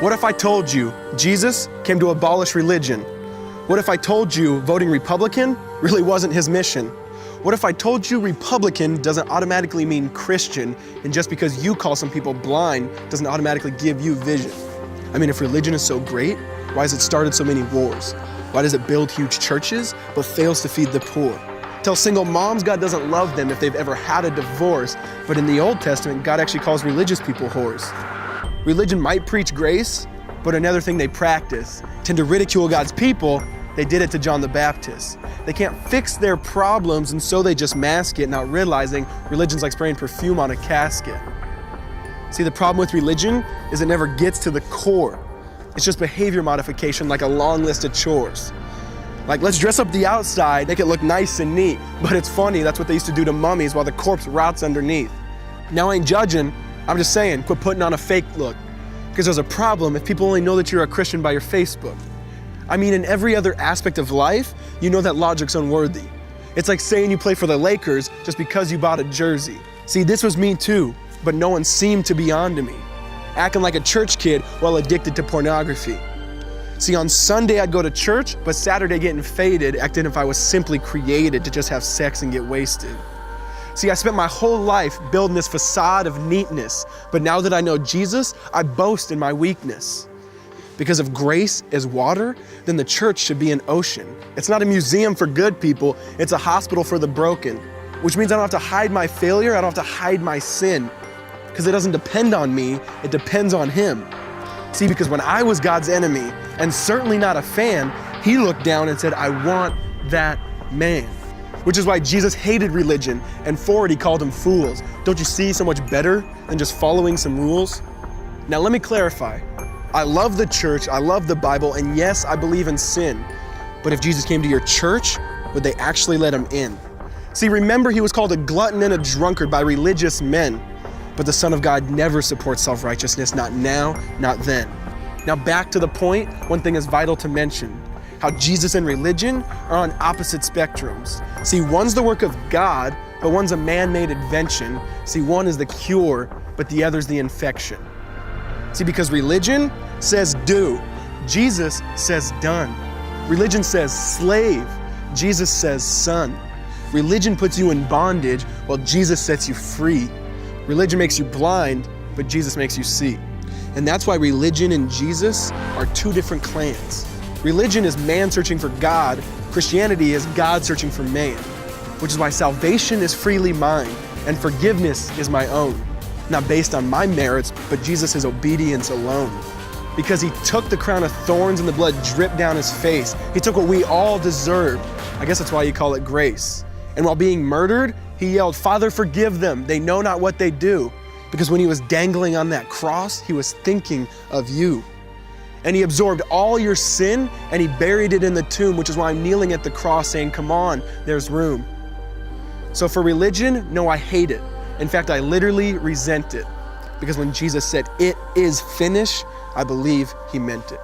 What if I told you Jesus came to abolish religion? What if I told you voting Republican really wasn't his mission? What if I told you Republican doesn't automatically mean Christian, and just because you call some people blind doesn't automatically give you vision? I mean, if religion is so great, why has it started so many wars? Why does it build huge churches but fails to feed the poor? Tell single moms God doesn't love them if they've ever had a divorce, but in the Old Testament, God actually calls religious people whores. Religion might preach grace, but another thing they practice. Tend to ridicule God's people. They did it to John the Baptist. They can't fix their problems, and so they just mask it, not realizing religion's like spraying perfume on a casket. See, the problem with religion is it never gets to the core. It's just behavior modification, like a long list of chores. Like, let's dress up the outside, make it look nice and neat. But it's funny, that's what they used to do to mummies while the corpse rots underneath. Now, I ain't judging, I'm just saying, quit putting on a fake look. Because there's a problem if people only know that you're a Christian by your Facebook. I mean, in every other aspect of life, you know that logic's unworthy. It's like saying you play for the Lakers just because you bought a jersey. See, this was me too, but no one seemed to be on to me. Acting like a church kid while addicted to pornography. See, on Sunday I'd go to church, but Saturday getting faded, acting if I was simply created to just have sex and get wasted. See, I spent my whole life building this facade of neatness, but now that I know Jesus, I boast in my weakness. Because if grace is water, then the church should be an ocean. It's not a museum for good people, it's a hospital for the broken. Which means I don't have to hide my failure, I don't have to hide my sin. Because it doesn't depend on me, it depends on Him. See, because when I was God's enemy, and certainly not a fan, He looked down and said, I want that man. Which is why Jesus hated religion, and for it He called them fools. Don't you see so much better than just following some rules? Now let me clarify. I love the church, I love the Bible, and yes, I believe in sin. But if Jesus came to your church, would they actually let Him in? See, remember He was called a glutton and a drunkard by religious men. But the Son of God never supports self-righteousness, not now, not then. Now back to the point, one thing is vital to mention. How Jesus and religion are on opposite spectrums. See, one's the work of God, but one's a man-made invention. See, one is the cure, but the other's the infection. See, because religion says do, Jesus says done. Religion says slave, Jesus says son. Religion puts you in bondage, while Jesus sets you free. Religion makes you blind, but Jesus makes you see. And that's why religion and Jesus are two different clans. Religion is man searching for God. Christianity is God searching for man. Which is why salvation is freely mine, and forgiveness is my own. Not based on my merits, but Jesus' obedience alone. Because He took the crown of thorns and the blood dripped down His face. He took what we all deserved. I guess that's why you call it grace. And while being murdered, He yelled, Father, forgive them. They know not what they do. Because when He was dangling on that cross, He was thinking of you. And He absorbed all your sin and He buried it in the tomb, which is why I'm kneeling at the cross saying, come on, there's room. So for religion, no, I hate it. In fact, I literally resent it. Because when Jesus said, it is finished, I believe He meant it.